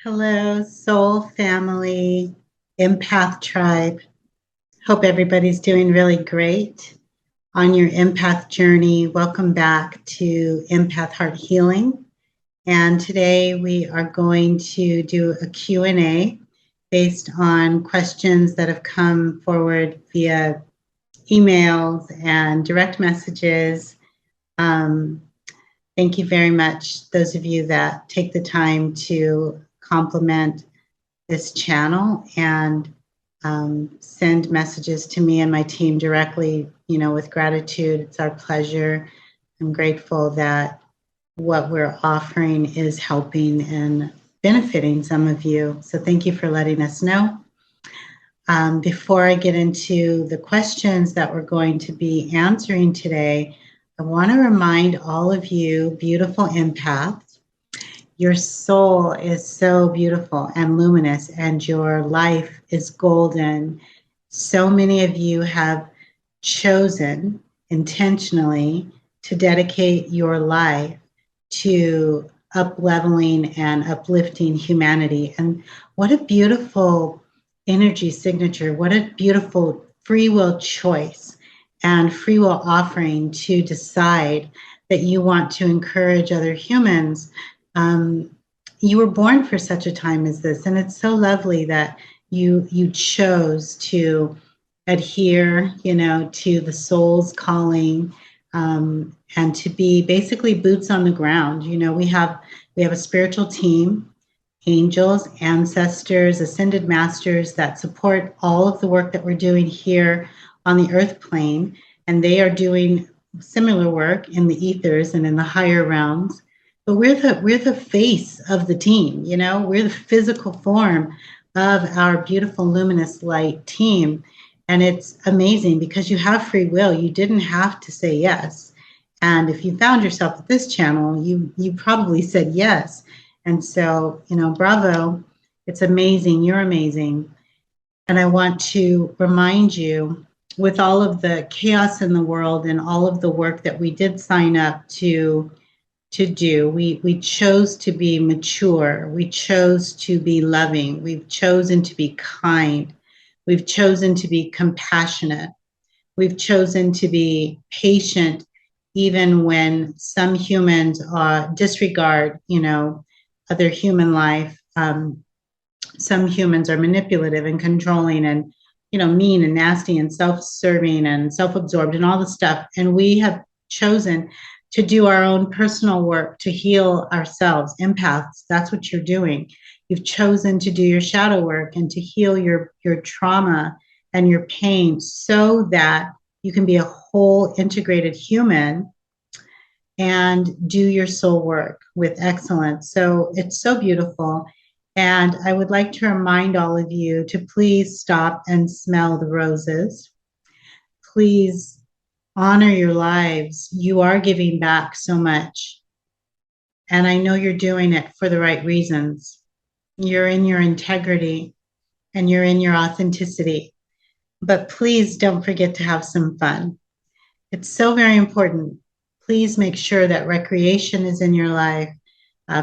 Hello, soul family, empath tribe. Hope everybody's doing really great on your empath journey. Welcome back to Empath Heart Healing. And today we are going to do a Q&A based on questions that have come forward via emails and direct messages. Thank you very much, those of you that take the time to compliment this channel and send messages to me and my team directly, with gratitude. It's our pleasure. I'm grateful that what we're offering is helping and benefiting some of you. So thank you for letting us know. Before I get into the questions that we're going to be answering today, I want to remind all of you beautiful empaths, your soul is so beautiful and luminous, and your life is golden. So many of you have chosen intentionally to dedicate your life to up-leveling and uplifting humanity. And what a beautiful energy signature. What a beautiful free will choice and free will offering to decide that you want to encourage other humans. You were born for such a time as this, and it's so lovely that you chose to adhere, to the soul's calling, and to be basically boots on the ground. We have a spiritual team, angels, ancestors, ascended masters that support all of the work that we're doing here on the earth plane, and they are doing similar work in the ethers and in the higher realms. But we're the face of the team, we're the physical form of our beautiful luminous light team. And it's amazing because you have free will. You didn't have to say yes. And if you found yourself at this channel, you probably said yes. And so, bravo. It's amazing. You're amazing. And I want to remind you, with all of the chaos in the world and all of the work that we did sign up to do, we chose to be mature. We chose to be loving. We've chosen to be kind. We've chosen to be compassionate. We've chosen to be patient, even when some humans disregard, other human life. Some humans are manipulative and controlling and, mean and nasty and self-serving and self-absorbed and all the stuff. And we have chosen to do our own personal work to heal ourselves. Empaths, that's what you're doing. You've chosen to do your shadow work and to heal your trauma and your pain so that you can be a whole integrated human and do your soul work with excellence. So it's so beautiful. And I would like to remind all of you to please stop and smell the roses. Please honor your lives. You are giving back so much. And I know you're doing it for the right reasons. You're in your integrity and you're in your authenticity. But please don't forget to have some fun. It's so very important. Please make sure that recreation is in your life.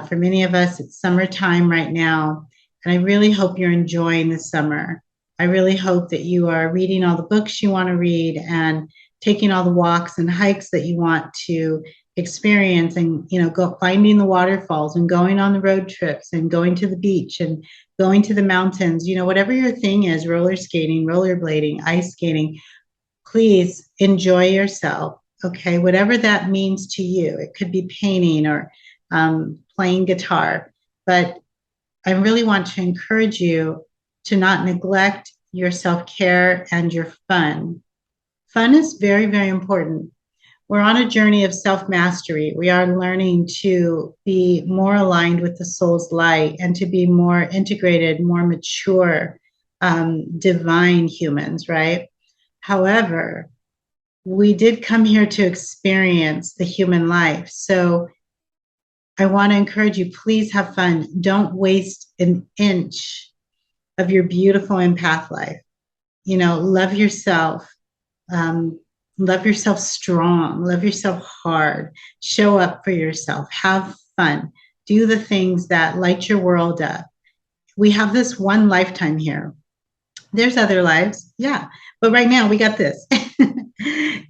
For many of us, it's summertime right now. And I really hope you're enjoying the summer. I really hope that you are reading all the books you want to read and taking all the walks and hikes that you want to experience, and go finding the waterfalls and going on the road trips and going to the beach and going to the mountains, whatever your thing is, roller skating, rollerblading, ice skating. Please enjoy yourself. Okay, whatever that means to you. It could be painting or playing guitar, but I really want to encourage you to not neglect your self-care and your fun. Fun is very, very important. We're on a journey of self-mastery. We are learning to be more aligned with the soul's light and to be more integrated, more mature, divine humans, right? However, we did come here to experience the human life. So I want to encourage you, please have fun. Don't waste an inch of your beautiful empath life. Love yourself. Love yourself strong. Love yourself hard. Show up for yourself. Have fun. Do the things that light your world up. we have this one lifetime here. There's other lives, yeah, but right now we got this.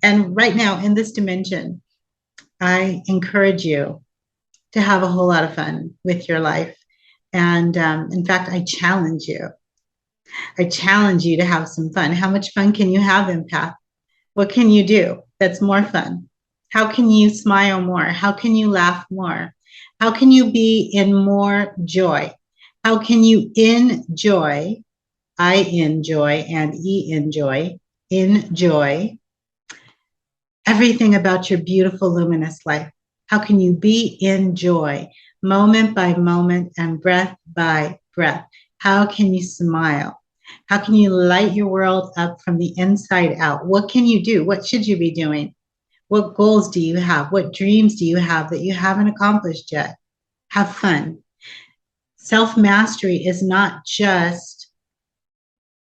And right now in this dimension, I encourage you to have a whole lot of fun with your life. And in fact, I challenge you. I challenge you to have some fun. How much fun can you have, Empath? What can you do that's more fun? How can you smile more? How can you laugh more? How can you be in more joy? How can you enjoy? I enjoy and enjoy everything about your beautiful, luminous life. How can you be in joy, moment by moment and breath by breath? How can you smile? How can you light your world up from the inside out? What can you do? What should you be doing? What goals do you have? What dreams do you have that you haven't accomplished yet? Have fun. Self-mastery is not just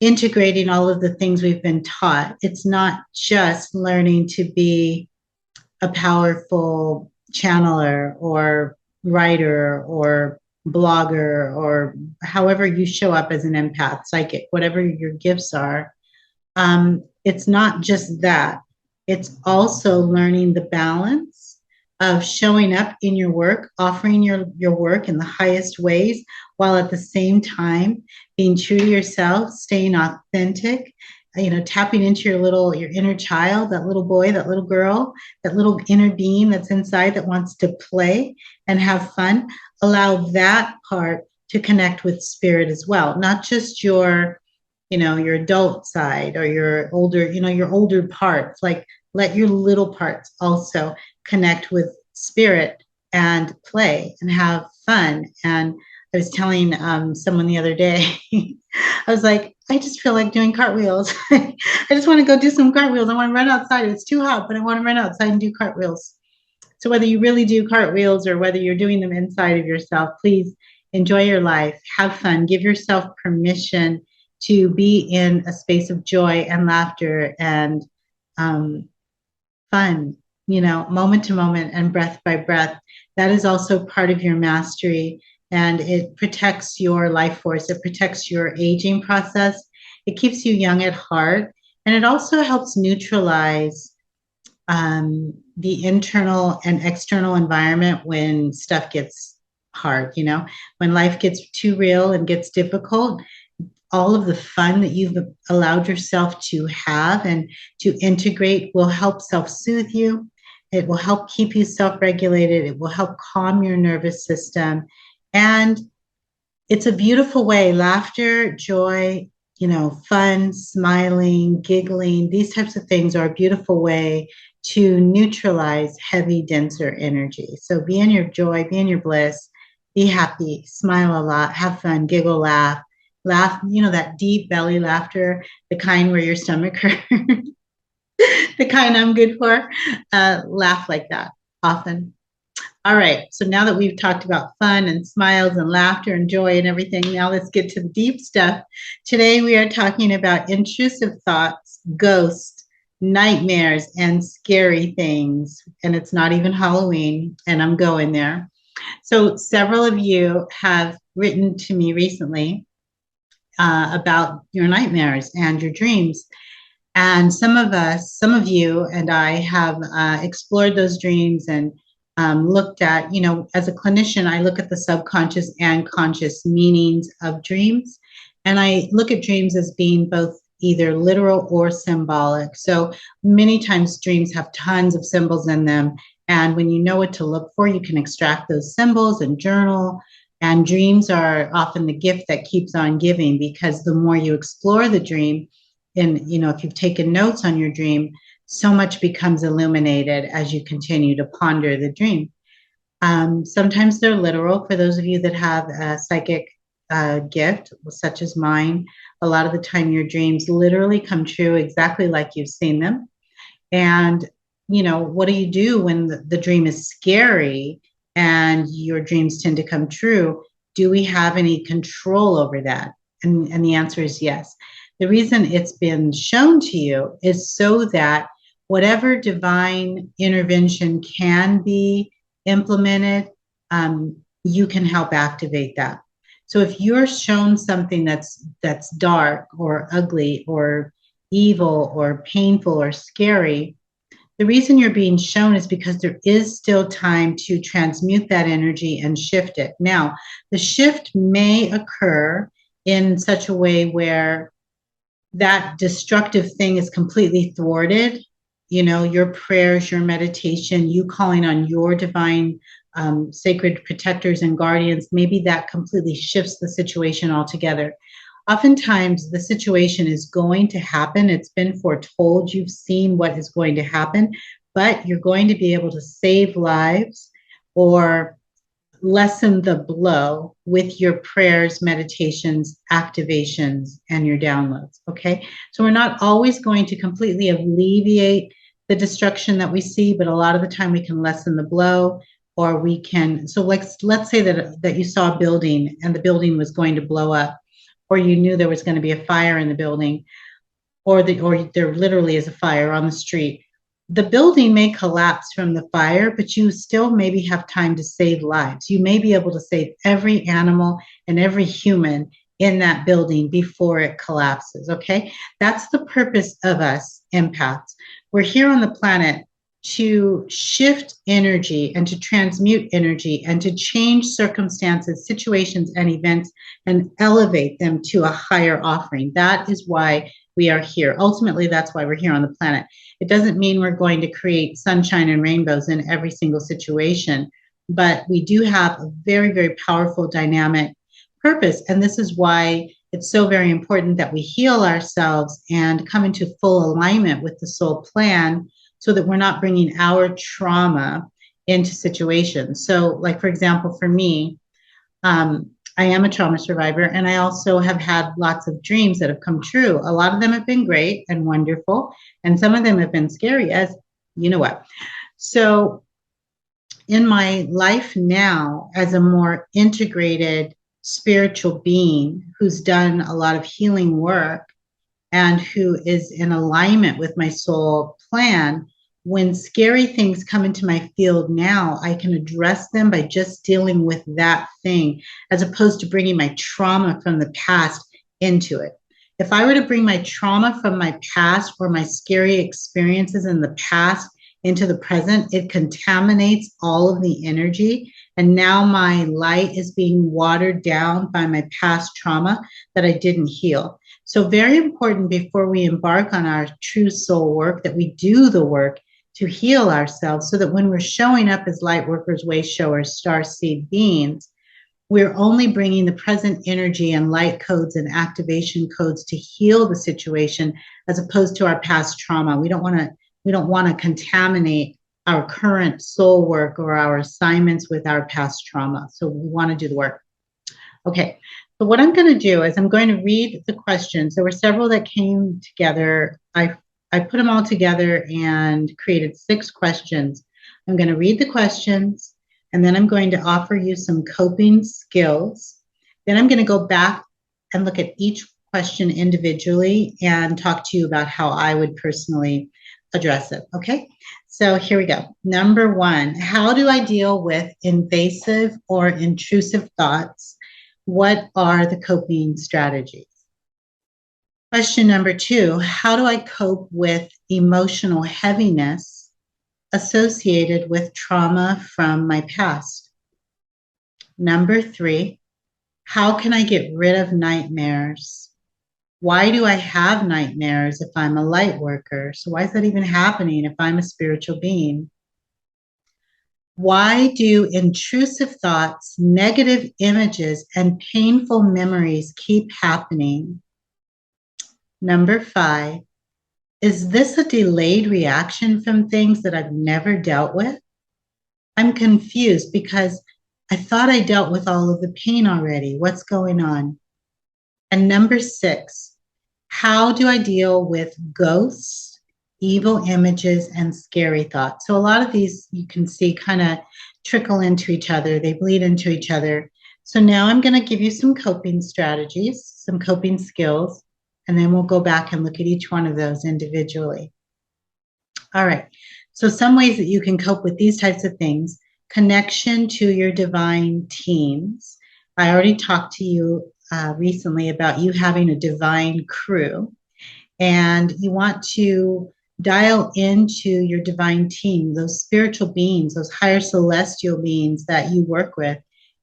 integrating all of the things we've been taught. It's not just learning to be a powerful channeler or writer or blogger or however you show up as an empath, psychic, whatever your gifts are. It's not just that. It's also learning the balance of showing up in your work, offering your work in the highest ways, while at the same time being true to yourself, staying authentic, tapping into your inner child, that little boy, that little girl, that little inner being that's inside that wants to play and have fun. Allow that part to connect with spirit as well, not just your adult side or your older parts. Like, let your little parts also connect with spirit and play and have fun. And I was telling someone the other day, I was like, I just feel like doing cartwheels. I just want to go do some cartwheels. I want to run outside. It's too hot, but I want to run outside and do cartwheels. So whether you really do cartwheels or whether you're doing them inside of yourself, please enjoy your life, have fun, give yourself permission to be in a space of joy and laughter and fun, moment to moment and breath by breath. That is also part of your mastery, and it protects your life force. It protects your aging process. It keeps you young at heart, and it also helps neutralize the internal and external environment when stuff gets hard, when life gets too real and gets difficult. All of the fun that you've allowed yourself to have and to integrate will help self-soothe you. It will help keep you self-regulated. It will help calm your nervous system. And it's a beautiful way. Laughter, joy, fun, smiling, giggling, these types of things are a beautiful way to neutralize heavy, denser energy. So be in your joy, be in your bliss, be happy, smile a lot, have fun, giggle, laugh, that deep belly laughter, the kind where your stomach hurts, the kind I'm good for. Laugh like that often. All right, so now that we've talked about fun and smiles and laughter and joy and everything, now let's get to the deep stuff. Today we are talking about intrusive thoughts, ghosts, nightmares, and scary things. And it's not even Halloween, and I'm going there. So several of you have written to me recently about your nightmares and your dreams. And some of you and I have explored those dreams and looked at, as a clinician, I look at the subconscious and conscious meanings of dreams. And I look at dreams as being both either literal or symbolic. So many times dreams have tons of symbols in them. And when you know what to look for, you can extract those symbols and journal. And dreams are often the gift that keeps on giving, because the more you explore the dream, and if you've taken notes on your dream, so much becomes illuminated as you continue to ponder the dream. Sometimes they're literal. For those of you that have a psychic gift, such as mine, a lot of the time your dreams literally come true exactly like you've seen them. And, what do you do when the dream is scary and your dreams tend to come true? Do we have any control over that? And the answer is yes. The reason it's been shown to you is so that whatever divine intervention can be implemented, you can help activate that. So if you're shown something that's dark or ugly or evil or painful or scary, the reason you're being shown is because there is still time to transmute that energy and shift it. Now, the shift may occur in such a way where that destructive thing is completely thwarted. You know, your prayers, your meditation, you calling on your divine sacred protectors and guardians, maybe that completely shifts the situation altogether. Oftentimes, the situation is going to happen. It's been foretold. You've seen what is going to happen, but you're going to be able to save lives or lessen the blow with your prayers, meditations, activations, and your downloads. Okay. So we're not always going to completely alleviate the destruction that we see, but a lot of the time we can lessen the blow, or we can. So let's say that you saw a building and the building was going to blow up, or you knew there was going to be a fire in the building, or there literally is a fire on the street. The building may collapse from the fire, but you still maybe have time to save lives. You may be able to save every animal and every human in that building before it collapses, okay? That's the purpose of us empaths. We're here on the planet to shift energy and to transmute energy and to change circumstances, situations, and events and elevate them to a higher offering. That is why we are here. Ultimately, that's why we're here on the planet. It doesn't mean we're going to create sunshine and rainbows in every single situation, but we do have a very, very powerful dynamic purpose. And this is why it's so very important that we heal ourselves and come into full alignment with the soul plan so that we're not bringing our trauma into situations. So, like, for example, for me, I am a trauma survivor, and I also have had lots of dreams that have come true. A lot of them have been great and wonderful, and some of them have been scary as you know what. So in my life now, as a more integrated spiritual being who's done a lot of healing work and who is in alignment with my soul plan, when scary things come into my field now, I can address them by just dealing with that thing, as opposed to bringing my trauma from the past into it. If I were to bring my trauma from my past or my scary experiences in the past into the present, it contaminates all of the energy. And now my light is being watered down by my past trauma that I didn't heal. So very important before we embark on our true soul work that we do the work to heal ourselves, so that when we're showing up as light workers, way showers, star seed beings, we're only bringing the present energy and light codes and activation codes to heal the situation, as opposed to our past trauma. We don't want to contaminate our current soul work or our assignments with our past trauma. So we want to do the work. Okay. So what I'm going to do is I'm going to read the questions. There were several that came together. I put them all together and created 6 questions. I'm going to read the questions, and then I'm going to offer you some coping skills. Then I'm going to go back and look at each question individually and talk to you about how I would personally address it. Okay, so here we go. Number 1, how do I deal with invasive or intrusive thoughts? What are the coping strategies? Question number 2, how do I cope with emotional heaviness associated with trauma from my past? Number 3, how can I get rid of nightmares? Why do I have nightmares if I'm a light worker? So why is that even happening if I'm a spiritual being? Why do intrusive thoughts, negative images, and painful memories keep happening? Number 5, is this a delayed reaction from things that I've never dealt with? I'm confused because I thought I dealt with all of the pain already. What's going on? And number 6, how do I deal with ghosts, evil images, and scary thoughts? So a lot of these you can see kind of trickle into each other. They bleed into each other. So now I'm going to give you some coping strategies, some coping skills, and then we'll go back and look at each one of those individually. All right. So some ways that you can cope with these types of things: connection to your divine teams. I already talked to you recently about you having a divine crew, and you want to dial into your divine team, those spiritual beings, those higher celestial beings that you work with,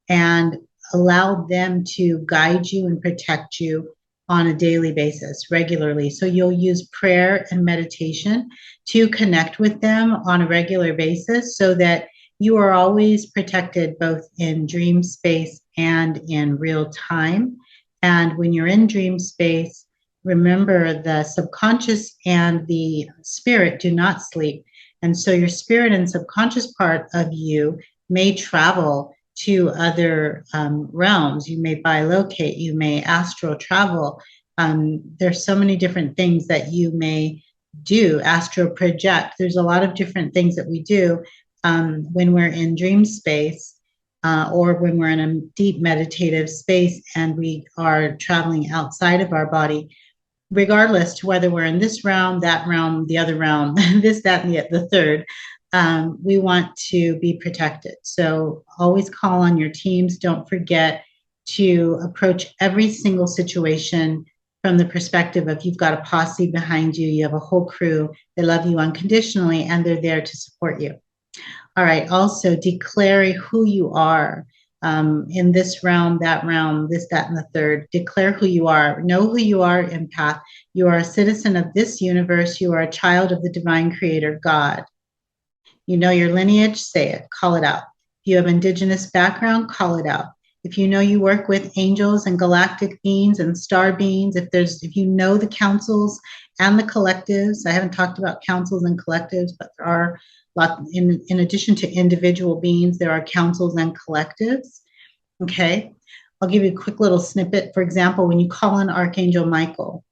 and allow them to guide you and protect you on a daily basis, regularly. So you'll use prayer and meditation to connect with them on a regular basis so that you are always protected both in dream space and in real time. And when you're in dream space, remember, the subconscious and the spirit do not sleep. And so your spirit and subconscious part of you may travel to other realms. You may bilocate, you may astral travel. There's so many different things that you may do, astral project. There's a lot of different things that we do when we're in dream space. Or when we're in a deep meditative space and we are traveling outside of our body, regardless to whether we're in this realm, that realm, the other realm, this, that, and the third, we want to be protected. So always call on your teams. Don't forget to approach every single situation from the perspective of you've got a posse behind you, you have a whole crew, they love you unconditionally, and they're there to support you. All right, also declare who you are. In this realm, that realm, this, that, and the third. Declare who you are. Know who you are, empath. You are a citizen of this universe. You are a child of the divine creator, God. You know your lineage, say it, call it out. If you have indigenous background, call it out. If you know you work with angels and galactic beings and star beings, if you know the councils and the collectives, I haven't talked about councils and collectives, but there are in addition to individual beings, there are councils and collectives. Okay, I'll give you a quick little snippet. For example, when you call on Archangel Michael,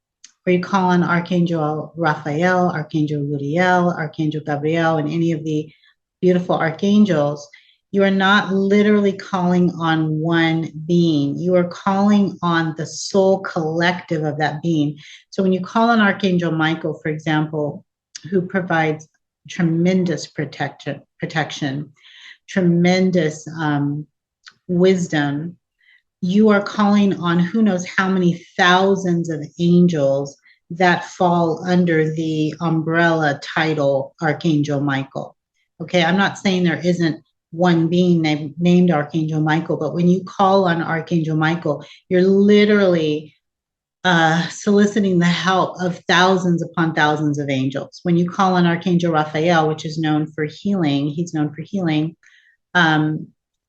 or you call on Archangel Raphael, Archangel Uriel, Archangel Gabriel, and any of the beautiful archangels, you are not literally calling on one being. You are calling on the soul collective of that being. So when you call on Archangel Michael, for example, who provides tremendous protection, tremendous wisdom, you are calling on who knows how many thousands of angels that fall under the umbrella title Archangel Michael. Okay, I'm not saying there isn't one being named Archangel Michael, but when you call on Archangel Michael, you're literally soliciting the help of thousands upon thousands of angels. When you call on Archangel Raphael, which is known for healing, he's known for healing,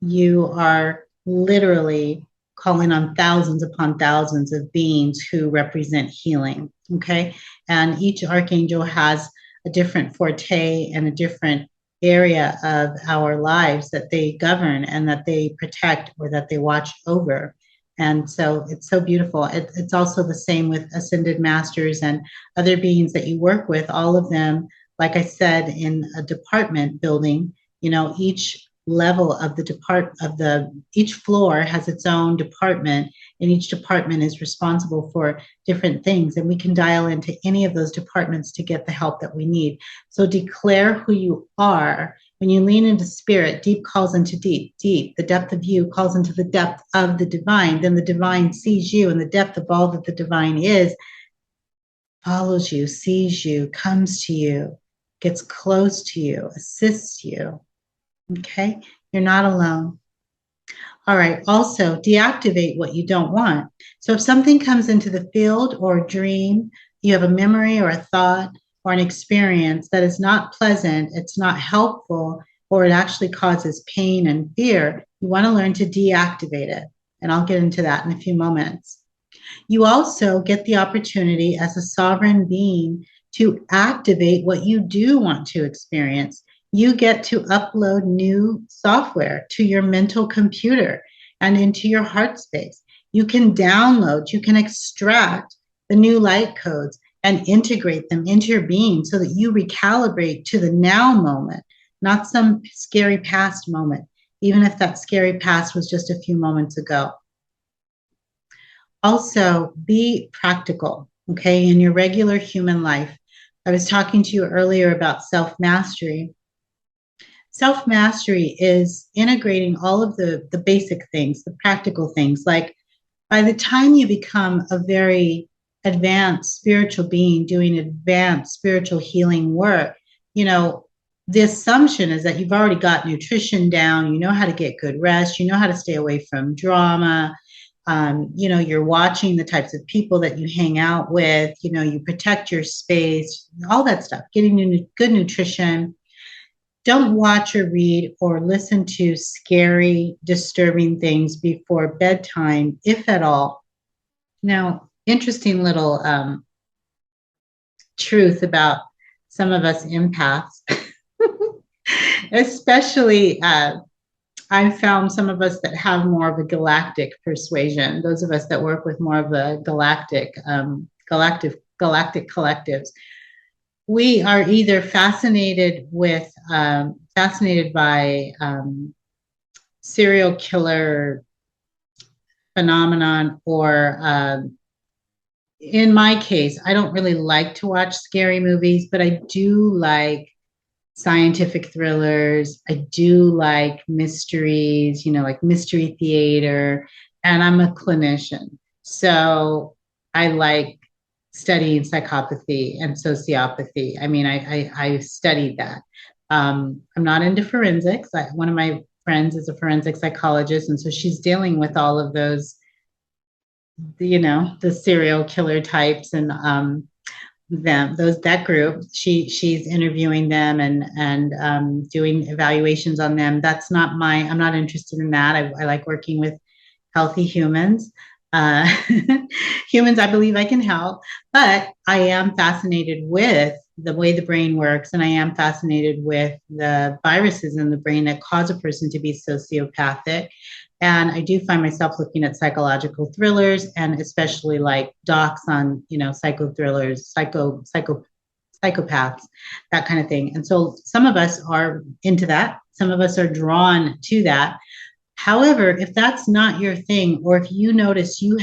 you are literally calling on thousands upon thousands of beings who represent healing, okay? And each archangel has a different forte and a different area of our lives that they govern and that they protect or that they watch over. And so it's so beautiful. It's also the same with ascended masters and other beings that you work with, all of them, like I said, in a department building, you know, each level of each floor has its own department, and each department is responsible for different things. And we can dial into any of those departments to get the help that we need. So declare who you are. When you lean into spirit, deep calls into deep, deep. The depth of you calls into the depth of the divine. Then the divine sees you, and the depth of all that the divine is follows you, sees you, comes to you, gets close to you, assists you. Okay, you're not alone. All right, also deactivate what you don't want. So if something comes into the field or dream, you have a memory or a thought or an experience that is not pleasant, it's not helpful, or it actually causes pain and fear, you want to learn to deactivate it. And I'll get into that in a few moments. You also get the opportunity as a sovereign being to activate what you do want to experience. You get to upload new software to your mental computer and into your heart space. You can download, you can extract the new light codes and integrate them into your being so that you recalibrate to the now moment, not some scary past moment, even if that scary past was just a few moments ago. Also, be practical, okay, in your regular human life. I was talking to you earlier about self-mastery. self-mastery is integrating all of the basic things, the practical things. Like by the time you become a very advanced spiritual being doing advanced spiritual healing work, you know, the assumption is that you've already got nutrition down, you know how to get good rest, you know how to stay away from drama. You know, you're watching the types of people that you hang out with, you know, you protect your space, all that stuff, getting good nutrition. Don't watch or read or listen to scary, disturbing things before bedtime, if at all. Now, interesting little truth about some of us empaths, especially I've found some of us that have more of a galactic persuasion, those of us that work with more of the galactic collectives. We are either fascinated by serial killer phenomenon, or in my case, I don't really like to watch scary movies, but I do like scientific thrillers. I do like mysteries, you know, like mystery theater, and I'm a clinician. So I like studying psychopathy and sociopathy. I mean, I studied that. I'm not into forensics. One of my friends is a forensic psychologist, and so she's dealing with all of those, you know, the serial killer types and that group. She's interviewing them and doing evaluations on them. That's not my. I'm not interested in that. I like working with healthy humans. Uh, humans, I believe I can help, but I am fascinated with the way the brain works, and I am fascinated with the viruses in the brain that cause a person to be sociopathic. And I do find myself looking at psychological thrillers, and especially like docs on, you know, psycho thrillers, psychopaths, that kind of thing. And so some of us are into that. Some of us are drawn to that. However, if that's not your thing, or if you notice you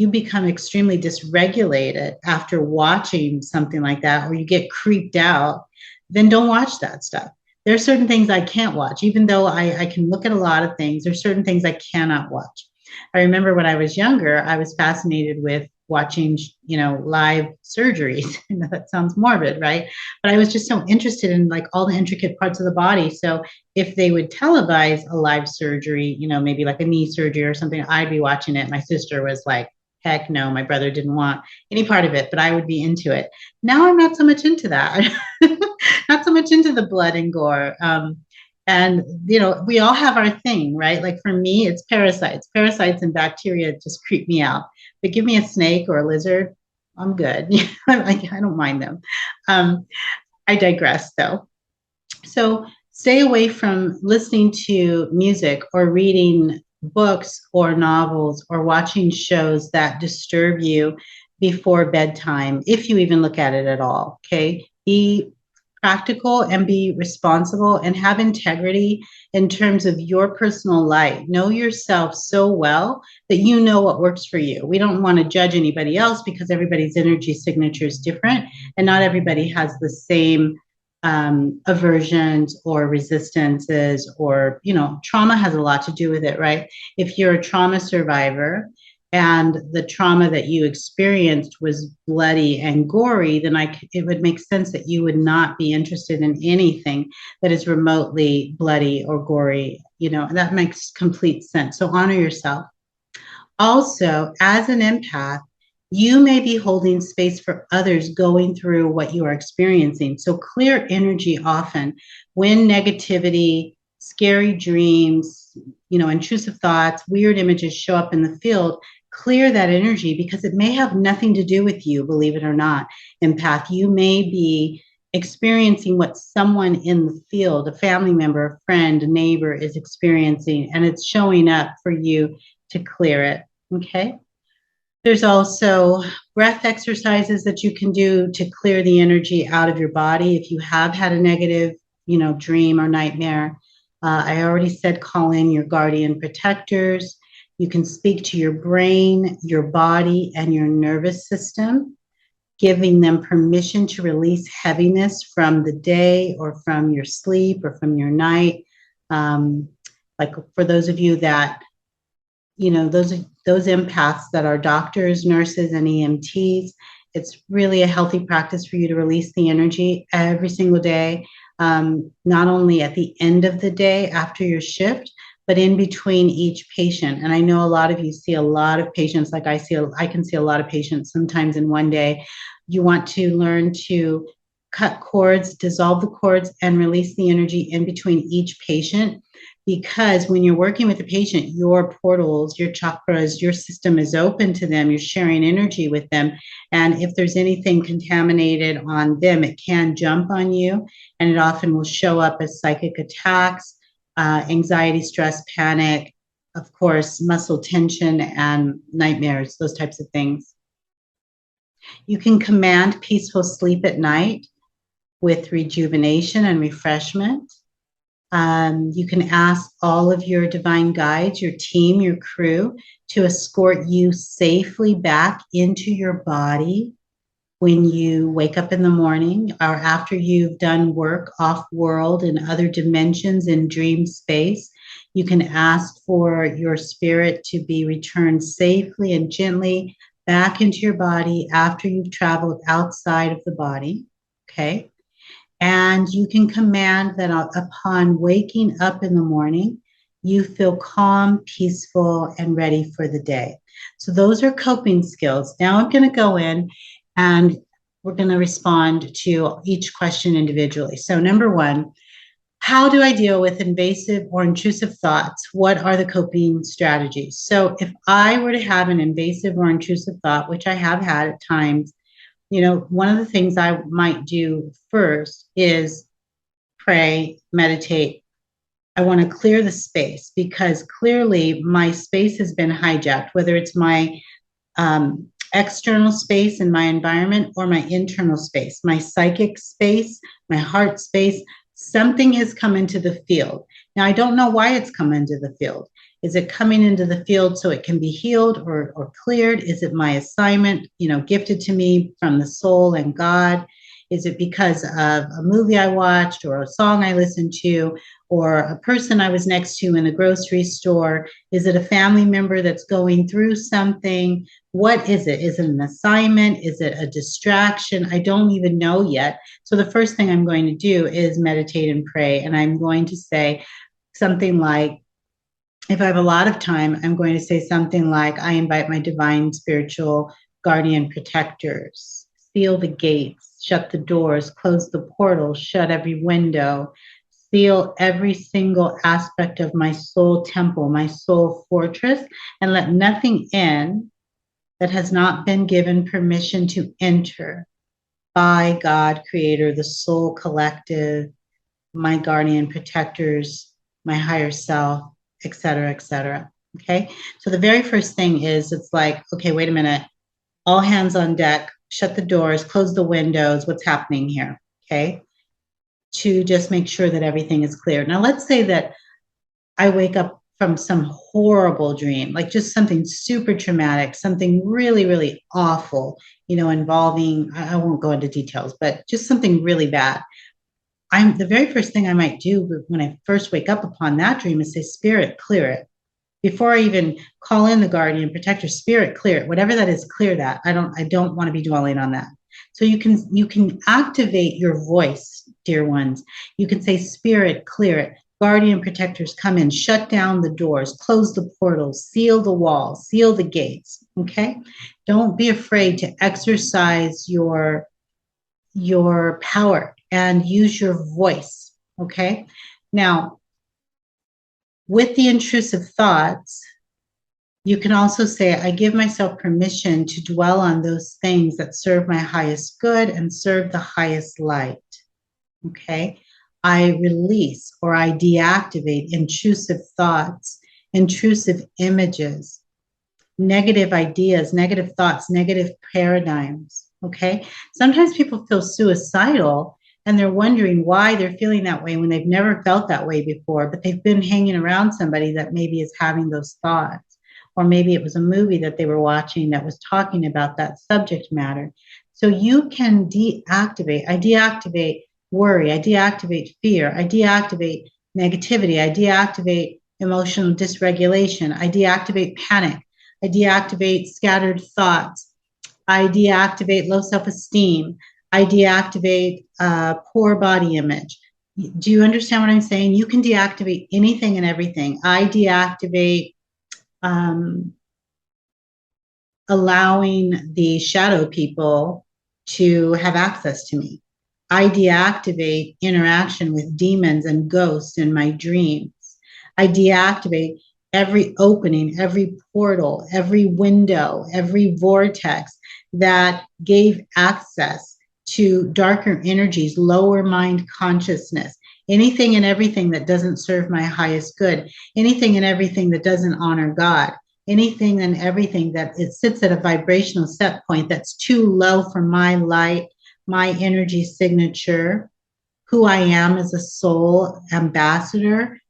become extremely dysregulated after watching something like that, or you get creeped out, then don't watch that stuff. There are certain things I can't watch, even though I can look at a lot of things. There's certain things I cannot watch. I remember when I was younger, I was fascinated with watching, you know, live surgeries. That sounds morbid, right? But I was just so interested in like all the intricate parts of the body. So if they would televise a live surgery, you know, maybe like a knee surgery or something, I'd be watching it. My sister was like, heck no, my brother didn't want any part of it, but I would be into it. Now I'm not so much into that. Not so much into the blood and gore. And, you know, we all have our thing, right? Like for me, it's parasites. Parasites and bacteria just creep me out. But give me a snake or a lizard, I'm good. I don't mind them. I digress, though. So stay away from listening to music or reading books or novels or watching shows that disturb you before bedtime, if you even look at it at all. Okay. Be practical and be responsible and have integrity in terms of your personal life. Know yourself so well that you know what works for you. We don't want to judge anybody else because everybody's energy signature is different, and not everybody has the same aversions or resistances, or, you know, trauma has a lot to do with it, right? If you're a trauma survivor and the trauma that you experienced was bloody and gory, then it would make sense that you would not be interested in anything that is remotely bloody or gory. You know, that makes complete sense. So honor yourself. Also, as an empath, you may be holding space for others going through what you are experiencing. So clear energy often when negativity, scary dreams, you know, intrusive thoughts, weird images show up in the field. Clear that energy, because it may have nothing to do with you, believe it or not, empath. You may be experiencing what someone in the field, a family member, a friend, a neighbor, is experiencing, and it's showing up for you to clear it. Okay. There's also breath exercises that you can do to clear the energy out of your body if you have had a negative, you know, dream or nightmare. I already said call in your guardian protectors. You can speak to your brain, your body, and your nervous system. giving them permission to release heaviness from the day or from your sleep or from your night. Like for those of you that, those empaths that are doctors, nurses, and EMTs, it's really a healthy practice for you to release the energy every single day, not only at the end of the day after your shift, but in between each patient. And I know a lot of you see a lot of patients, like I can see a lot of patients sometimes in one day. You want to learn to cut cords, dissolve the cords, and release the energy in between each patient. Because when you're working with a patient, your portals, your chakras, your system is open to them. You're sharing energy with them. And if there's anything contaminated on them, it can jump on you. And it often will show up as psychic attacks, anxiety, stress, panic, of course, muscle tension and nightmares, those types of things. You can command peaceful sleep at night with rejuvenation and refreshment. You can ask all of your divine guides, your team, your crew, to escort you safely back into your body when you wake up in the morning or after you've done work off-world in other dimensions in dream space. You can ask for your spirit to be returned safely and gently back into your body after you've traveled outside of the body, okay? And you can command that upon waking up in the morning, you feel calm, peaceful, and ready for the day. So those are coping skills. Now I'm going to go in and we're going to respond to each question individually. So number one, how do I deal with invasive or intrusive thoughts? What are the coping strategies? So if I were to have an invasive or intrusive thought, which I have had at times, one of the things I might do first is pray, meditate. I want to clear the space because clearly my space has been hijacked, whether it's my external space in my environment or my internal space, my psychic space, my heart space. Something has come into the field. Now, I don't know why it's come into the field. Is it coming into the field so it can be healed or cleared? Is it my assignment, gifted to me from the soul and God? Is it because of a movie I watched or a song I listened to or a person I was next to in the grocery store? Is it a family member that's going through something? What is it? Is it an assignment? Is it a distraction? I don't even know yet. So the first thing I'm going to do is meditate and pray. And I'm going to say something like, if I have a lot of time, I'm going to say something like, I invite my divine spiritual guardian protectors, seal the gates, shut the doors, close the portals, shut every window, seal every single aspect of my soul temple, my soul fortress, and let nothing in that has not been given permission to enter by God, Creator, the soul collective, my guardian protectors, my higher self, et cetera, et cetera. Okay. So the very first thing is it's like, okay, wait a minute. All hands on deck, shut the doors, close the windows. What's happening here? Okay. To just make sure that everything is clear. Now, let's say that I wake up from some horrible dream, like just something super traumatic, something really, really awful, involving, I won't go into details, but just something really bad. The very first thing I might do when I first wake up upon that dream is say, Spirit, clear it. Before I even call in the guardian protector, Spirit, clear it. Whatever that is, clear that. I don't want to be dwelling on that. So you can activate your voice, dear ones. You can say, Spirit, clear it. Guardian protectors, come in, shut down the doors, close the portals, seal the walls, seal the gates. Okay? Don't be afraid to exercise your power and use your voice, okay? Now, with the intrusive thoughts, you can also say, I give myself permission to dwell on those things that serve my highest good and serve the highest light, okay? I release or I deactivate intrusive thoughts, intrusive images, negative ideas, negative thoughts, negative paradigms. Okay. Sometimes people feel suicidal and they're wondering why they're feeling that way when they've never felt that way before, but they've been hanging around somebody that maybe is having those thoughts, or maybe it was a movie that they were watching that was talking about that subject matter. So you can deactivate. I deactivate worry. I deactivate fear. I deactivate negativity. I deactivate emotional dysregulation. I deactivate panic. I deactivate scattered thoughts. I deactivate low self-esteem. I deactivate poor body image. Do you understand what I'm saying? You can deactivate anything and everything. I deactivate allowing the shadow people to have access to me. I deactivate interaction with demons and ghosts in my dreams. I deactivate every opening, every portal, every window, every vortex that gave access to darker energies, lower mind consciousness, anything and everything that doesn't serve my highest good, anything and everything that doesn't honor God, anything and everything that it sits at a vibrational set point that's too low for my light, my energy signature, who I am as a soul ambassador.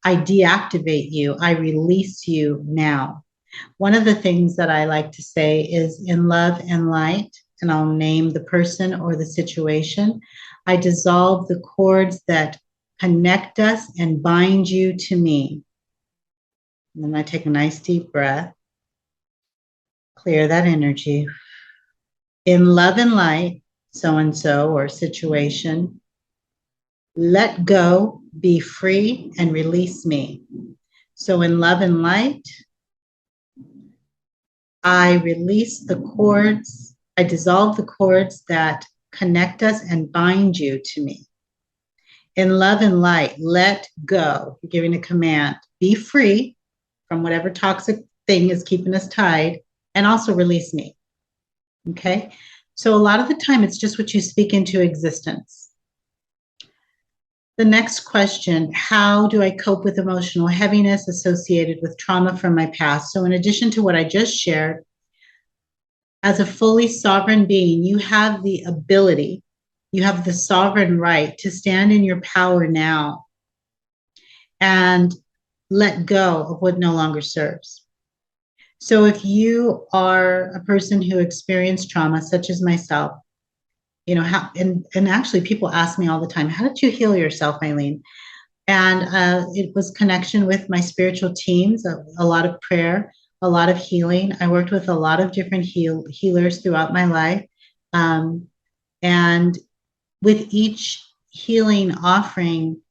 I deactivate you. I release you now. One of the things that I like to say is in love and light, and I'll name the person or the situation, I dissolve the cords that connect us and bind you to me. And then I take a nice deep breath, clear that energy. In love and light, so-and-so or situation, let go, be free, and release me. So in love and light, I release the cords, I dissolve the cords that connect us and bind you to me. In love and light, let go. You're giving a command. Be free from whatever toxic thing is keeping us tied, and also release me. Okay? So a lot of the time, it's just what you speak into existence. The next question, how do I cope with emotional heaviness associated with trauma from my past? So in addition to what I just shared, as a fully sovereign being, you have the ability, you have the sovereign right to stand in your power now and let go of what no longer serves. So if you are a person who experienced trauma, such as myself, you know, how, and actually people ask me all the time, how did you heal yourself, Eileen? And it was connection with my spiritual teams, a lot of prayer, a lot of healing. I worked with a lot of different healers throughout my life. And with each healing offering,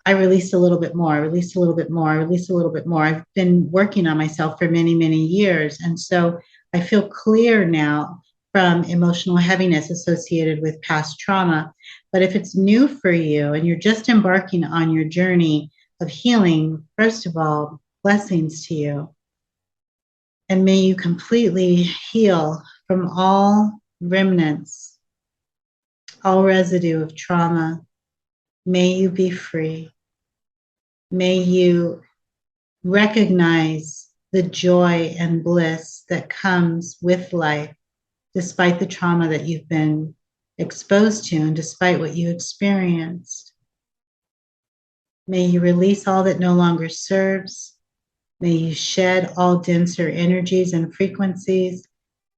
I released a little bit more, released a little bit more, released a little bit more. I've been working on myself for many, many years. And so I feel clear now from emotional heaviness associated with past trauma. But if it's new for you and you're just embarking on your journey of healing, first of all, blessings to you. And may you completely heal from all remnants, all residue of trauma. May you be free. May you recognize the joy and bliss that comes with life, despite the trauma that you've been exposed to and despite what you experienced. May you release all that no longer serves. May you shed all denser energies and frequencies,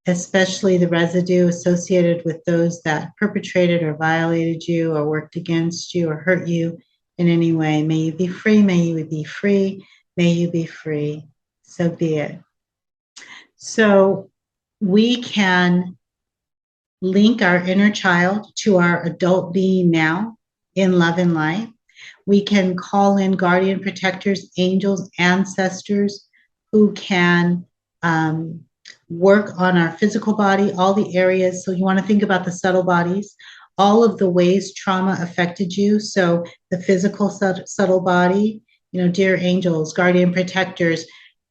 especially the residue associated with those that perpetrated or violated you or worked against you or hurt you in any way. May you be free. May you be free. May you be free. So be it. So we can link our inner child to our adult being now in love and light. We can call in guardian protectors, angels, ancestors who can work on our physical body, all the areas. So you want to think about the subtle bodies, all of the ways trauma affected you. So the physical subtle body, you know, dear angels, guardian protectors,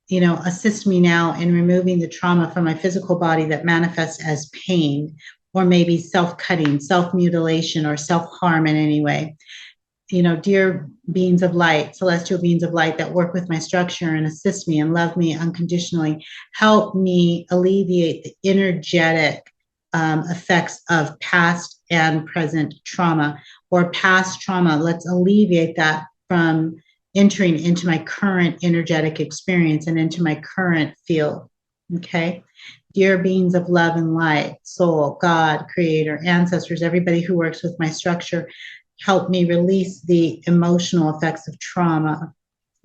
you know, assist me now in removing the trauma from my physical body that manifests as pain, or maybe self-cutting, self-mutilation, or self-harm in any way. You know, dear beings of light, celestial beings of light that work with my structure and assist me and love me unconditionally, help me alleviate the energetic effects of past and present trauma, or past trauma. Let's alleviate that from entering into my current energetic experience and into my current field. Okay. dear beings of love and light, soul, God, creator, ancestors, everybody who works with my structure, help me release the emotional effects of trauma.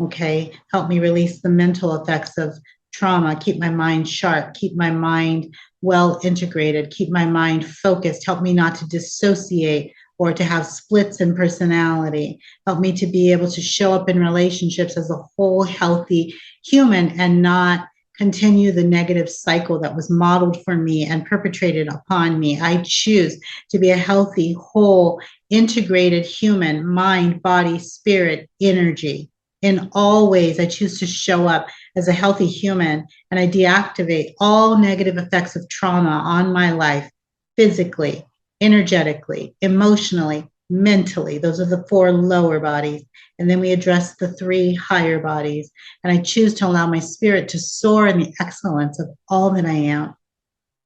Okay, help me release the mental effects of trauma, keep my mind sharp, keep my mind well integrated, keep my mind focused, help me not to dissociate or to have splits in personality, help me to be able to show up in relationships as a whole healthy human and not continue the negative cycle that was modeled for me and perpetrated upon me. I choose to be a healthy, whole, integrated human, mind, body, spirit, energy. In all ways, I choose to show up as a healthy human, and I deactivate all negative effects of trauma on my life, physically, energetically, emotionally, mentally. Those are the 4 lower bodies. And then we address the 3 higher bodies. And I choose to allow my spirit to soar in the excellence of all that I am,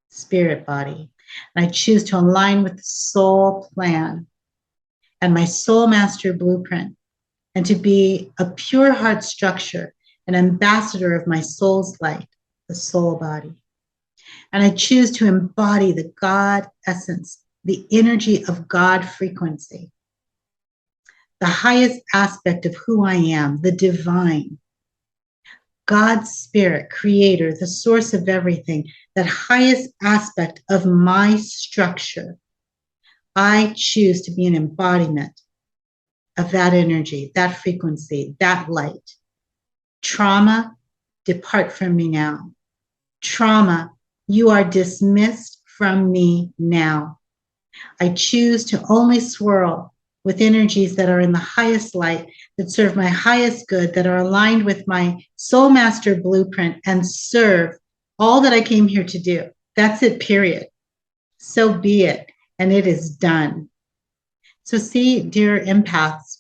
spirit body. And I choose to align with the soul plan and my soul master blueprint, and to be a pure heart structure, an ambassador of my soul's light, the soul body. And I choose to embody the God essence, the energy of God frequency, the highest aspect of who I am, the divine, God's spirit, creator, the source of everything, that highest aspect of my structure. I choose to be an embodiment of that energy, that frequency, that light. Trauma, depart from me now. Trauma, you are dismissed from me now. I choose to only swirl with energies that are in the highest light, that serve my highest good, that are aligned with my soul master blueprint and serve all that I came here to do. That's it, period. So be it. And it is done. So see, dear empaths,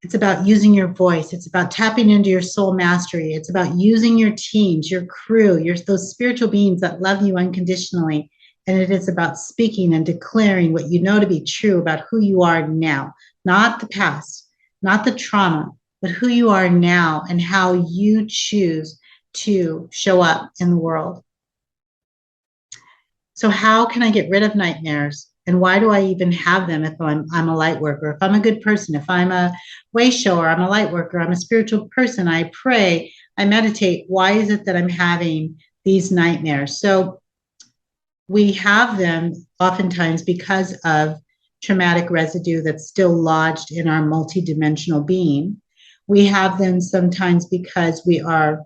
it's about using your voice. It's about tapping into your soul mastery. It's about using your teams, your crew, those spiritual beings that love you unconditionally. And it is about speaking and declaring what you know to be true about who you are now, not the past, not the trauma, but who you are now and how you choose to show up in the world. So how can I get rid of nightmares? And why do I even have them if I'm a light worker? If I'm a good person, if I'm a way shower, I'm a light worker, I'm a spiritual person, I pray, I meditate. Why is it that I'm having these nightmares? So we have them oftentimes because of traumatic residue that's still lodged in our multidimensional being. We have them sometimes because we are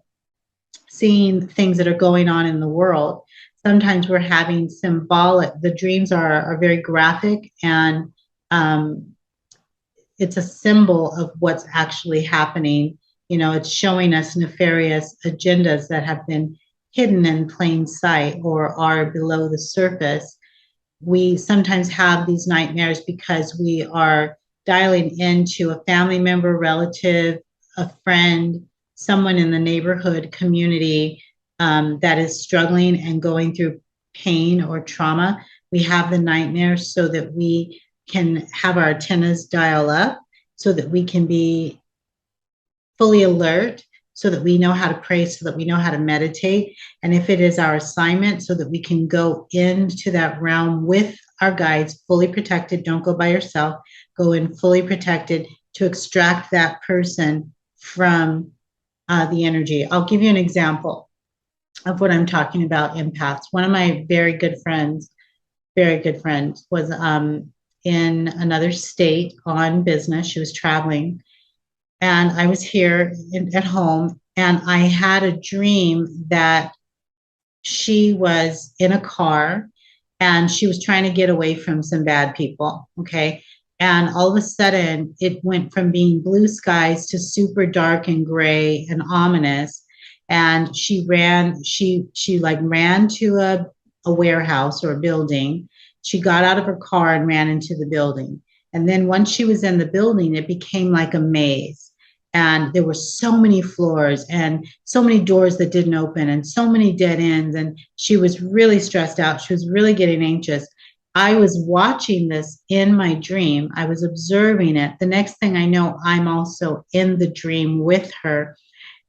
seeing things that are going on in the world. Sometimes we're having the dreams are very graphic, and it's a symbol of what's actually happening. You know, it's showing us nefarious agendas that have been hidden in plain sight or are below the surface. We sometimes have these nightmares because we are dialing into a family member, relative, a friend, someone in the neighborhood community that is struggling and going through pain or trauma. We have the nightmares so that we can have our antennas dial up, so that we can be fully alert, so that we know how to pray, so that we know how to meditate. And if it is our assignment, so that we can go into that realm with our guides, fully protected. Don't go by yourself. Go in fully protected to extract that person from the energy. I'll give you an example of what I'm talking about, empaths. One of my very good friends, was in another state on business. She was traveling, and I was here at home, and I had a dream that she was in a car and she was trying to get away from some bad people. Okay. And all of a sudden it went from being blue skies to super dark and gray and ominous. And she ran to a warehouse or a building. She got out of her car and ran into the building. And then once she was in the building, it became like a maze. And there were so many floors and so many doors that didn't open and so many dead ends. And she was really stressed out. She was really getting anxious. I was watching this in my dream. I was observing it. The next thing I know, I'm also in the dream with her.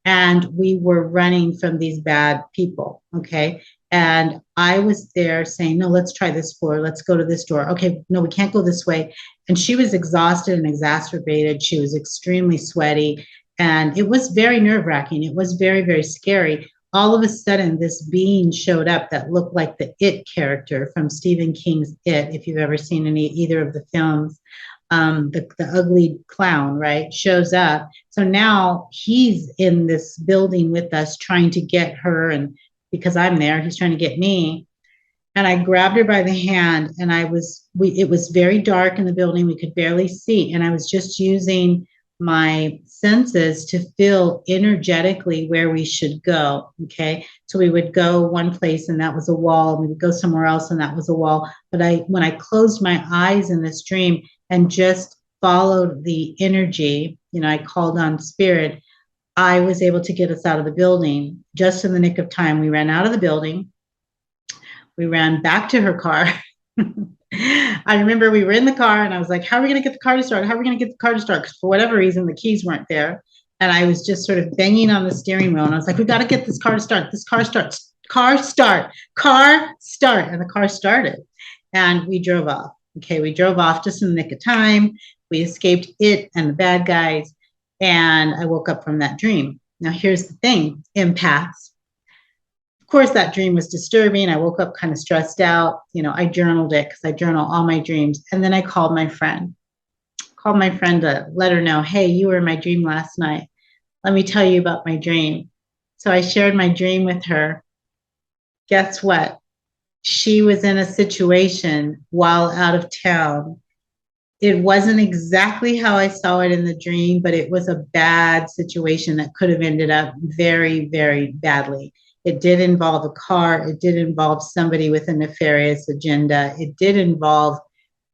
And we were running from these bad people. Okay. And I was there saying, no, let's try this floor. Let's go to this door. Okay, no, we can't go this way. And she was exhausted and exacerbated. She was extremely sweaty. And it was very nerve-wracking. It was very, very scary. All of a sudden, this being showed up that looked like the It character from Stephen King's It, if you've ever seen either of the films. The ugly clown, right, shows up. So now he's in this building with us trying to get her, and because I'm there, he's trying to get me. And I grabbed her by the hand, and it was very dark in the building. We could barely see. And I was just using my senses to feel energetically where we should go. Okay. So we would go one place and that was a wall. And we would go somewhere else and that was a wall. But when I closed my eyes in this dream and just followed the energy, I called on spirit, I was able to get us out of the building just in the nick of time. We ran out of the building. We ran back to her car. I remember we were in the car and I was like, how are we going to get the car to start? How are we going to get the car to start? Because for whatever reason, the keys weren't there. And I was just sort of banging on the steering wheel. And I was like, we've got to get this car to start. This car starts. Car start. Car start. And the car started. And we drove off. Okay, we drove off just in the nick of time. We escaped it and the bad guys. And I woke up from that dream. Now, here's the thing, empaths. Of course, that dream was disturbing. I woke up kind of stressed out. I journaled it because I journal all my dreams. And then I called my friend. To let her know, hey, you were in my dream last night. Let me tell you about my dream. So I shared my dream with her. Guess what? She was in a situation while out of town. It wasn't exactly how I saw it in the dream, but it was a bad situation that could have ended up very, very badly. It did involve a car. It did involve somebody with a nefarious agenda. It did involve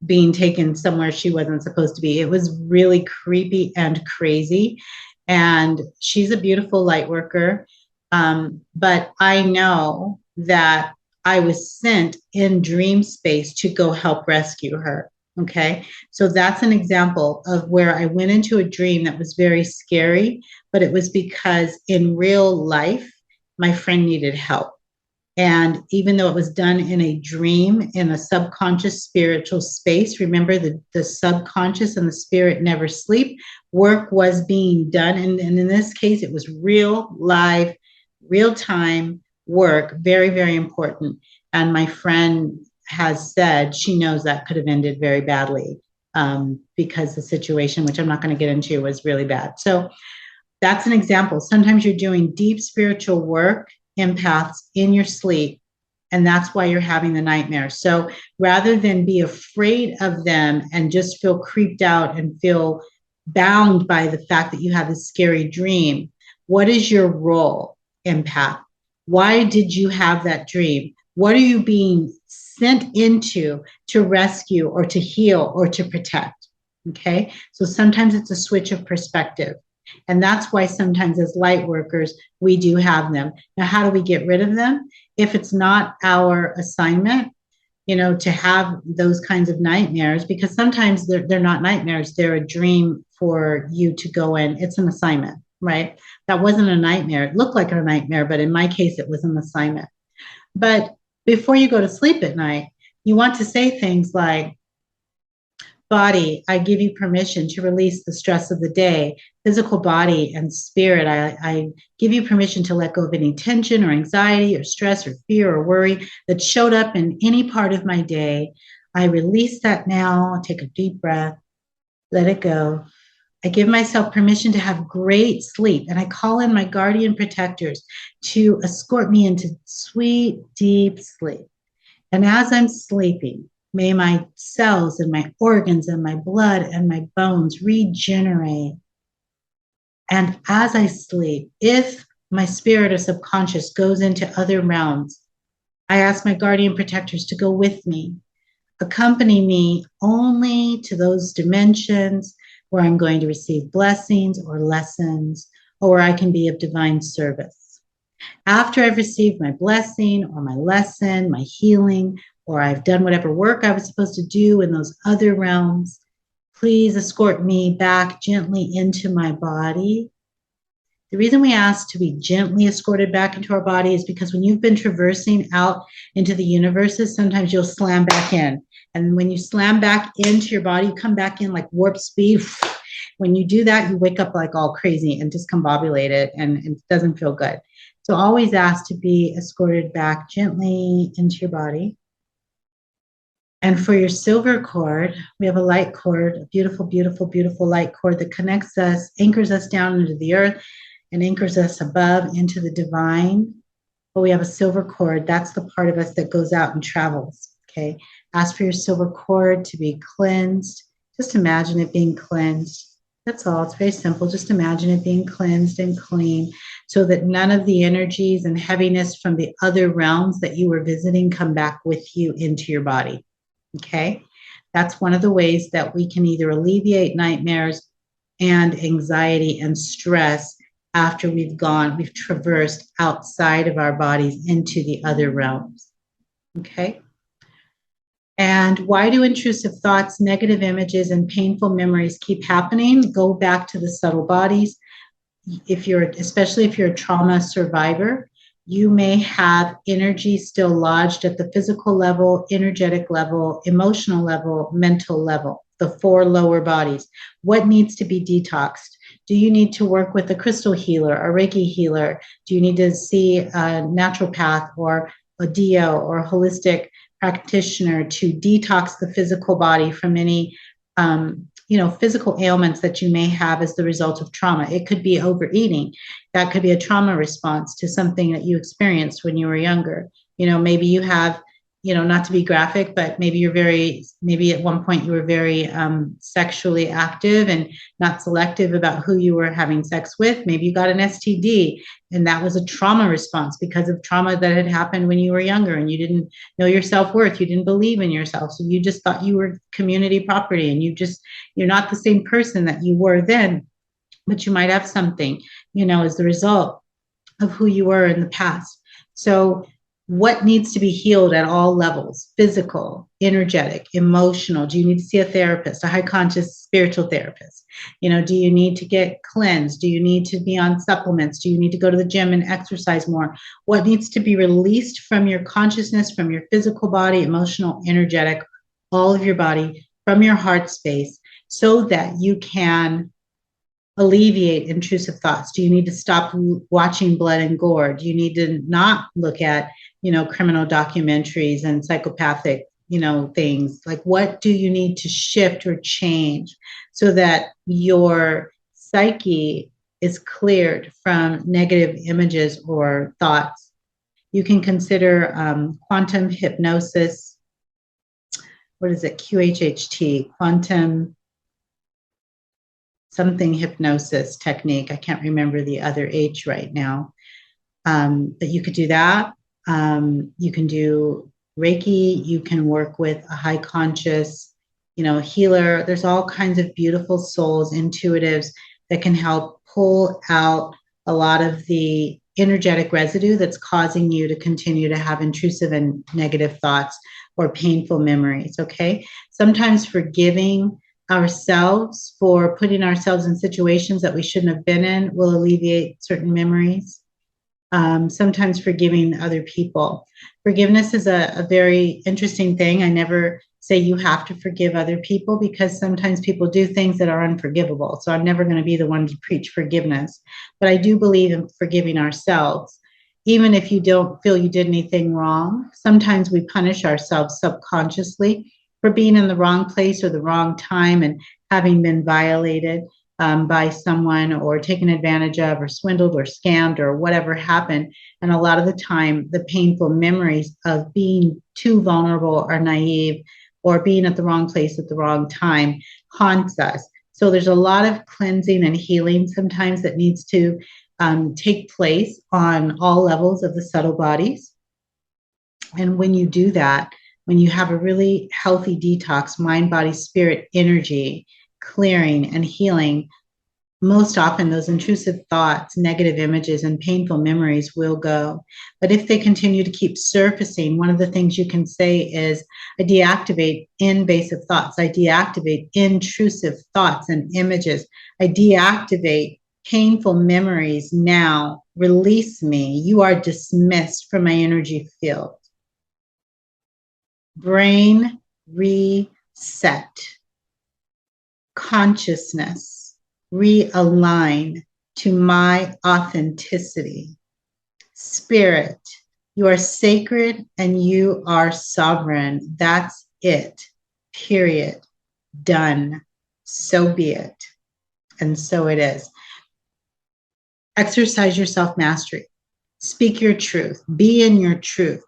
being taken somewhere she wasn't supposed to be. It was really creepy and crazy. And she's a beautiful light worker. But I know that I was sent in dream space to go help rescue her. Okay. So that's an example of where I went into a dream that was very scary, but it was because in real life, my friend needed help. And even though it was done in a dream, in a subconscious spiritual space, remember the subconscious and the spirit never sleep, work was being done. And in this case, it was real, live, real time work, very, very important. And my friend has said she knows that could have ended very badly because the situation, which I'm not going to get into, was really bad. So that's an example. Sometimes you're doing deep spiritual work, empaths, in your sleep, and that's why you're having the nightmare. So rather than be afraid of them and just feel creeped out and feel bound by the fact that you have this scary dream, what is your role, empath? Why did you have that dream? What are you being sent into to rescue or to heal or to protect? Okay, so sometimes it's a switch of perspective. And that's why sometimes as light workers, we do have them. Now, how do we get rid of them? If it's not our assignment, to have those kinds of nightmares, because sometimes they're not nightmares, they're a dream for you to go in. It's an assignment, right? That wasn't a nightmare. It looked like a nightmare, but in my case, it was an assignment. But before you go to sleep at night, you want to say things like, body, I give you permission to release the stress of the day. Physical body and spirit, I give you permission to let go of any tension or anxiety or stress or fear or worry that showed up in any part of my day. I release that now. Take a deep breath. Let it go. I give myself permission to have great sleep, and I call in my guardian protectors to escort me into sweet, deep sleep. And as I'm sleeping, may my cells and my organs and my blood and my bones regenerate. And as I sleep, if my spirit or subconscious goes into other realms, I ask my guardian protectors to go with me, accompany me only to those dimensions where I'm going to receive blessings or lessons, or where I can be of divine service. After I've received my blessing or my lesson, my healing, or I've done whatever work I was supposed to do in those other realms, please escort me back gently into my body. The reason we ask to be gently escorted back into our body is because when you've been traversing out into the universes, sometimes you'll slam back in. And when you slam back into your body, you come back in like warp speed. When you do that, you wake up like all crazy and discombobulated, and it doesn't feel good. So always ask to be escorted back gently into your body. And for your silver cord, we have a light cord, a beautiful, beautiful, beautiful light cord that connects us, anchors us down into the earth, and anchors us above into the divine. But we have a silver cord. That's the part of us that goes out and travels. Okay. Ask for your silver cord to be cleansed. Just imagine it being cleansed. That's all. It's very simple. Just imagine it being cleansed and clean so that none of the energies and heaviness from the other realms that you were visiting come back with you into your body. Okay. That's one of the ways that we can either alleviate nightmares and anxiety and stress after we've traversed outside of our bodies into the other realms. Okay. And why do intrusive thoughts, negative images, and painful memories keep happening? Go back to the subtle bodies. Especially if you're a trauma survivor, you may have energy still lodged at the physical level, energetic level, emotional level, mental level, the 4 lower bodies. What needs to be detoxed? Do you need to work with a crystal healer, a Reiki healer? Do you need to see a naturopath or a DO or a holistic practitioner to detox the physical body from any physical ailments that you may have as the result of trauma? It could be overeating. That could be a trauma response to something that you experienced when you were younger. Maybe you have, not to be graphic, but maybe at one point you were very sexually active and not selective about who you were having sex with. Maybe you got an STD, and that was a trauma response because of trauma that had happened when you were younger, and you didn't know your self-worth. You didn't believe in yourself. So you just thought you were community property, and you're not the same person that you were then, but you might have something, as the result of who you were in the past. So what needs to be healed at all levels? Physical, energetic, emotional. Do you need to see a therapist, a high conscious spiritual therapist? Do you need to get cleansed? Do you need to be on supplements? Do you need to go to the gym and exercise more? What needs to be released from your consciousness, from your physical body, emotional, energetic, all of your body, from your heart space, so that you can alleviate intrusive thoughts? Do you need to stop watching blood and gore? Do you need to not look at criminal documentaries and psychopathic, things? Like, what do you need to shift or change so that your psyche is cleared from negative images or thoughts? You can consider quantum hypnosis. What is it? QHHT, quantum something hypnosis technique. I can't remember the other H right now. But you could do that. You can do Reiki. You can work with a high conscious, healer. There's all kinds of beautiful souls, intuitives that can help pull out a lot of the energetic residue that's causing you to continue to have intrusive and negative thoughts or painful memories. Okay. Sometimes forgiving ourselves for putting ourselves in situations that we shouldn't have been in will alleviate certain memories. Sometimes forgiving other people. Forgiveness is a very interesting thing. I never say you have to forgive other people, because sometimes people do things that are unforgivable. So I'm never going to be the one to preach forgiveness. But I do believe in forgiving ourselves. Even if you don't feel you did anything wrong, sometimes we punish ourselves subconsciously for being in the wrong place or the wrong time and having been violated by someone or taken advantage of or swindled or scammed or whatever happened. And a lot of the time, the painful memories of being too vulnerable or naive or being at the wrong place at the wrong time haunts us. So there's a lot of cleansing and healing sometimes that needs to take place on all levels of the subtle bodies. And when you do that, when you have a really healthy detox, mind, body, spirit, energy, clearing and healing, most often those intrusive thoughts, negative images, and painful memories will go. But if they continue to keep surfacing, one of the things you can say is, I deactivate invasive thoughts. I deactivate intrusive thoughts and images. I deactivate painful memories now. Release me. You are dismissed from my energy field. Brain reset. Consciousness realign to my authenticity. Spirit, you are sacred and you are sovereign. That's it. Period. Done. So be it. And so it is. Exercise your self-mastery. Speak your truth. Be in your truth.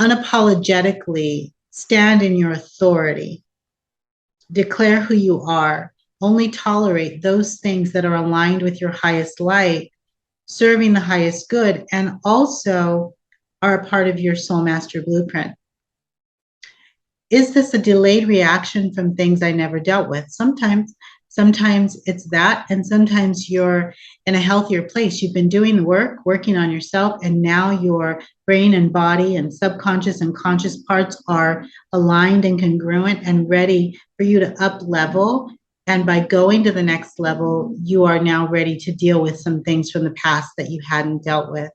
Unapologetically stand in your authority. Declare who you are. Only tolerate those things that are aligned with your highest light, serving the highest good, and also are a part of your soul master blueprint. Is this a delayed reaction from things I never dealt with? Sometimes it's that, and sometimes you're in a healthier place. You've been doing the work, working on yourself, and now your brain and body and subconscious and conscious parts are aligned and congruent and ready for you to up level. And by going to the next level, you are now ready to deal with some things from the past that you hadn't dealt with.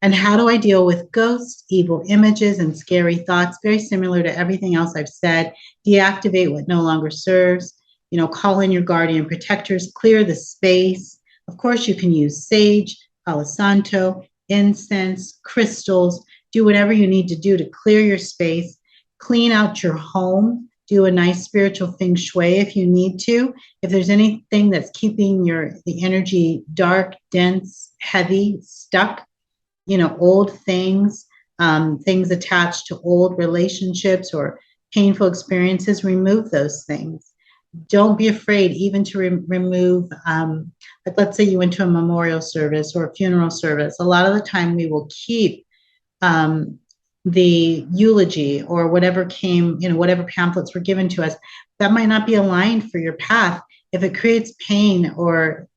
And how do I deal with ghosts, evil images, and scary thoughts? Very similar to everything else I've said. Deactivate what no longer serves. Call in your guardian protectors, clear the space. Of course, you can use sage, Palo Santo, incense, crystals. Do whatever you need to do to clear your space. Clean out your home. Do a nice spiritual feng shui if you need to. If there's anything that's keeping the energy dark, dense, heavy, stuck, old things, things attached to old relationships or painful experiences, remove those things. Don't be afraid even to remove, like let's say you went to a memorial service or a funeral service. A lot of the time we will keep the eulogy or whatever came, whatever pamphlets were given to us. That might not be aligned for your path. If it creates pain or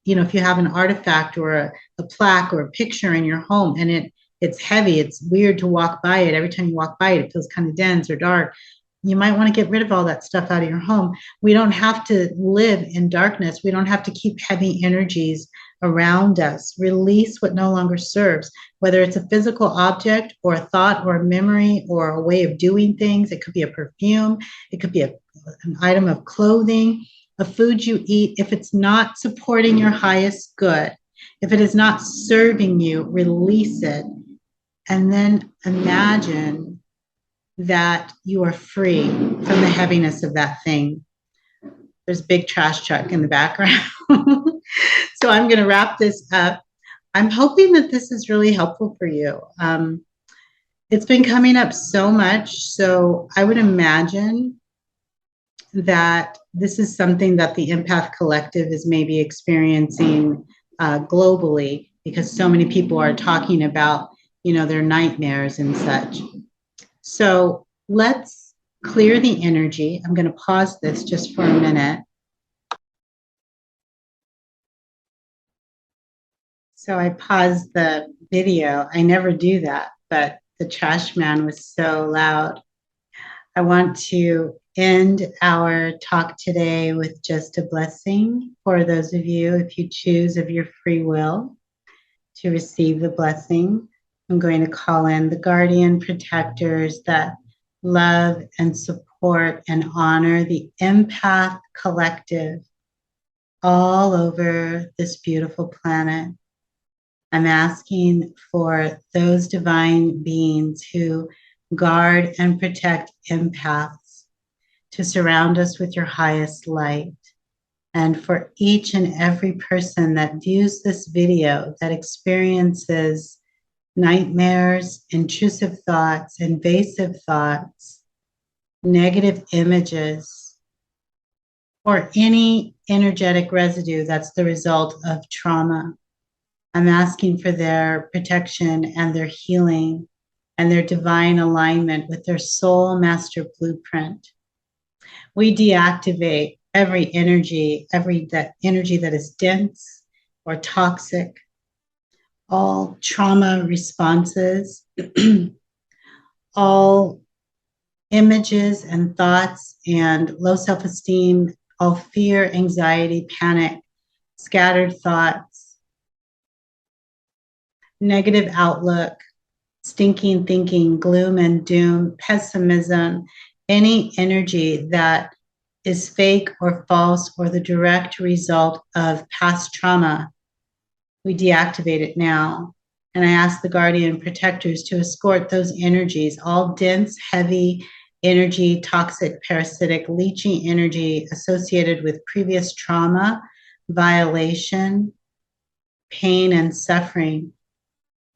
if you have an artifact or a plaque or a picture in your home and it's heavy, it's weird to walk by it. Every time you walk by it, it feels kind of dense or dark. You might want to get rid of all that stuff out of your home. We don't have to live in darkness. We don't have to keep heavy energies around us. Release what no longer serves, whether it's a physical object or a thought or a memory or a way of doing things. It could be a perfume. It could be an item of clothing. A food you eat, if it's not supporting your highest good, if it is not serving you, release it. And then imagine that you are free from the heaviness of that thing. There's a big trash truck in the background. So I'm going to wrap this up. I'm hoping that this is really helpful for you. It's been coming up so much. So I would imagine that this is something that the Empath Collective is maybe experiencing globally, because so many people are talking about, their nightmares and such. So let's clear the energy. I'm going to pause this just for a minute. So I paused the video. I never do that, but the trash man was so loud. I want to end our talk today with just a blessing for those of you, if you choose of your free will to receive the blessing. I'm going to call in the guardian protectors that love and support and honor the Empath Collective all over this beautiful planet. I'm asking for those divine beings who guard and protect empaths to surround us with your highest light. And for each and every person that views this video that experiences nightmares, intrusive thoughts, invasive thoughts, negative images, or any energetic residue that's the result of trauma, I'm asking for their protection and their healing and their divine alignment with their soul master blueprint. We deactivate every energy, that energy that is dense or toxic, all trauma responses, all images and thoughts and low self-esteem, all fear, anxiety, panic, scattered thoughts, negative outlook, stinking thinking, gloom and doom, pessimism, any energy that is fake or false or the direct result of past trauma, we deactivate it now. And I ask the guardian protectors to escort those energies, all dense, heavy energy, toxic, parasitic, leachy energy associated with previous trauma, violation, pain, and suffering.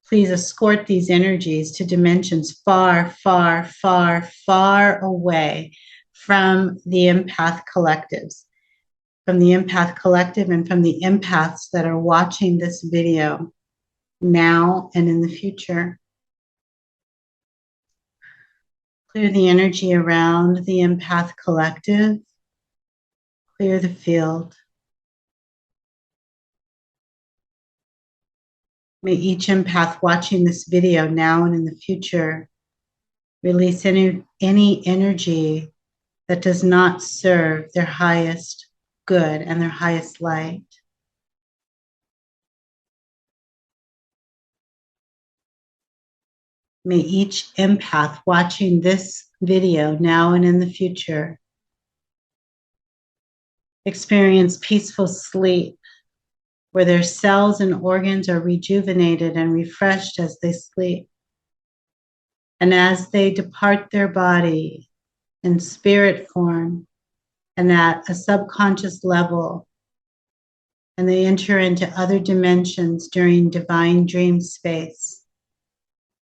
Please escort these energies to dimensions far, far, far, far away from the empath collectives, from the empath collective and from the empaths that are watching this video now and in the future. Clear the energy around the empath collective. Clear the field. May each empath watching this video now and in the future release any energy that does not serve their highest good and their highest light. May each empath watching this video now and in the future experience peaceful sleep where their cells and organs are rejuvenated and refreshed as they sleep. And as they depart their body in spirit form and at a subconscious level, and they enter into other dimensions during divine dream space,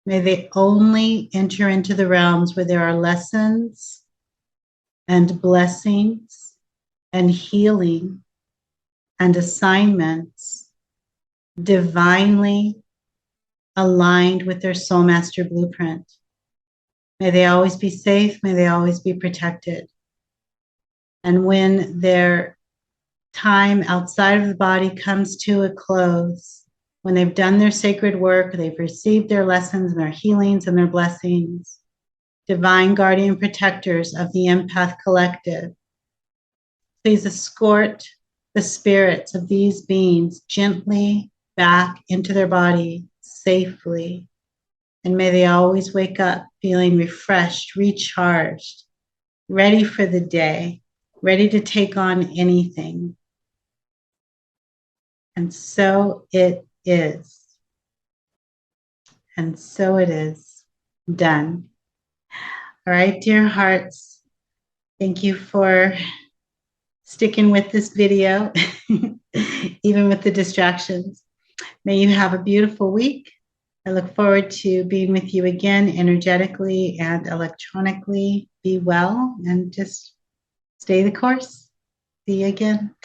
may they only enter into the realms where there are lessons and blessings and healing and assignments divinely aligned with their soul master blueprint. May they always be safe. May they always be protected. And when their time outside of the body comes to a close, when they've done their sacred work, they've received their lessons and their healings and their blessings, divine guardian protectors of the empath collective, please escort the spirits of these beings gently back into their body safely. And may they always wake up feeling refreshed, recharged, ready for the day, ready to take on anything. And so it is. And so it is done. All right, dear hearts, thank you for sticking with this video, even with the distractions. May you have a beautiful week. I look forward to being with you again energetically and electronically. Be well and just stay the course. See you again.